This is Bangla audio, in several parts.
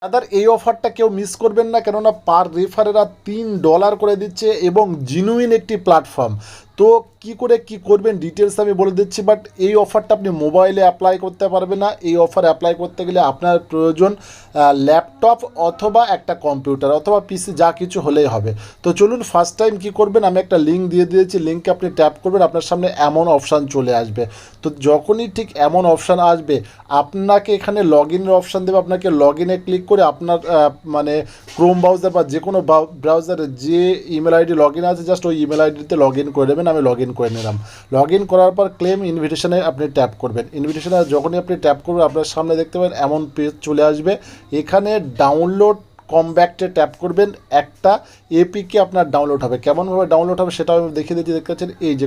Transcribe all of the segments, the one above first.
দাদার এই অফারটা কেউ মিস করবেন না, কেননা পার রেফারেরা $3 করে দিচ্ছে এবং জিনুইন একটি প্ল্যাটফর্ম। তো কি করে কি করবেন ডিটেলস আমি বলে দিচ্ছি, বাট এই অফারটা আপনি মোবাইলে অ্যাপ্লাই করতে পারবেন না। এই অফার অ্যাপ্লাই করতে গেলে আপনার প্রয়োজন ল্যাপটপ অথবা একটা কম্পিউটার অথবা পিসি, যা কিছু হলেই হবে। তো চলুন ফার্স্ট টাইম কি করবেন, আমি একটা লিঙ্ক দিয়ে দিয়েছি, লিঙ্কে আপনি ট্যাপ করবেন, আপনার সামনে এমন অপশান চলে আসবে। তো যখনই ঠিক এমন অপশান আসবে আপনাকে এখানে লগ ইনের অপশান দেবে, আপনাকে লগ ইনে ক্লিক করে আপনার মানে ক্রোম ব্রাউজার বা যে কোনো ব্রাউজারে যে ইমেল আইডি লগ ইন আছে জাস্ট ওই ইমেল আইডিতে লগ ইন করে দেবেন। আমি লগ ইন করে নিলাম। লগ ইন করার পর ক্লেম ইনভিটেশনে আপনি ট্যাপ করবেন। ইনভিটেশনে যখনই আপনি ট্যাপ করবেন আপনার সামনে দেখতে পাবেন এমন পেজ চলে আসবে। এখানে ডাউনলোড কমব্যাক্টে ট্যাপ করবেন, একটা এপিকে আপনার ডাউনলোড হবে। কেমনভাবে ডাউনলোড হবে সেটাও আমি দেখিয়ে দিচ্ছি। দেখতে পাচ্ছেন এই যে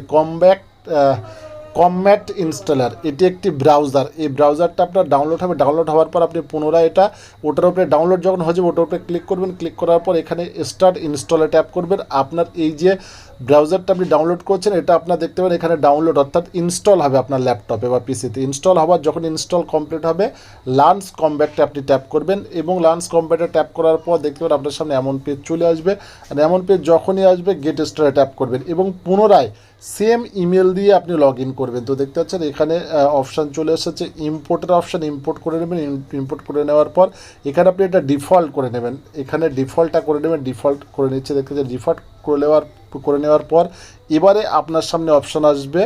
কমব্যাট ইনস্টলার, এটি একটি ব্রাউজার। এই ব্রাউজারটা আপনার ডাউনলোড হবে। ডাউনলোড হওয়ার পর আপনি পুনরায় ওটার উপরে ডাউনলোড যখন হয়ে যাবে ওটার উপরে ক্লিক করবেন। ক্লিক করার পর এখানে স্টার্ট ইনস্টলে ট্যাপ করবেন। আপনার এই যে ব্রাউজারটা আপনি ডাউনলোড করছেন এটা আপনার দেখতে পাবেন এখানে ডাউনলোড অর্থাৎ ইনস্টল হবে আপনার ল্যাপটপে বা পিসিতে। ইনস্টল হওয়ার যখন ইনস্টল কমপ্লিট হবে লাঞ্চ কমব্যাক্টে আপনি ট্যাপ করবেন এবং লাঞ্চ কমব্যাক্টে ট্যাপ করার পর দেখতে পাবেন আপনার সামনে এমন পেজ চলে আসবে। আর এমন পেজ যখনই আসবে গেট স্টার্টে ট্যাপ করবেন এবং পুনরায় সেম ইমেল দিয়ে আপনি লগ ইন করবেন। তো দেখতে পাচ্ছেন এখানে অপশান চলে এসেছে ইম্পোর্টের অপশান, ইম্পোর্ট করে নেবেন। ইম্পোর্ট করে নেওয়ার পর এখানে আপনি এটা ডিফল্ট করে নেবেন। এখানে ডিফল্টটা করে নেবেন। ডিফল্ট করে নিচ্ছে, দেখতে পাচ্ছেন ডিফল্ট করে নেওয়ার পর এবারে আপনার সামনে অপশান আসবে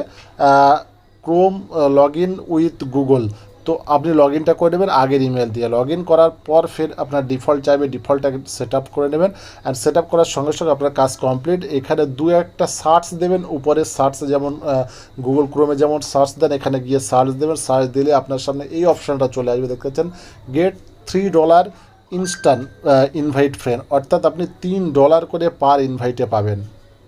Chrome log in with Google. তো আপনি লগ ইনটা করে নেবেন আগের ইমেল দিয়ে। লগ ইন করার পর ফের আপনার ডিফল্ট চাইবে, ডিফল্টটাকে সেট আপ করে নেবেন। অ্যান্ড সেট আপ করার সঙ্গে সঙ্গে আপনার কাজ কমপ্লিট। এখানে দু একটা সার্চ দেবেন, উপরে সার্চ যেমন গুগল ক্রোমে যেমন সার্চ দেন এখানে গিয়ে সার্চ দেবেন। সার্চ দিলে আপনার সামনে এই অপশানটা চলে আসবে, দেখতে পাচ্ছেন গেট $3 ইনস্ট্যান্ট ইনভাইট ফ্রেন্ড, অর্থাৎ আপনি $3 করে পার ইনভাইটে পাবেন।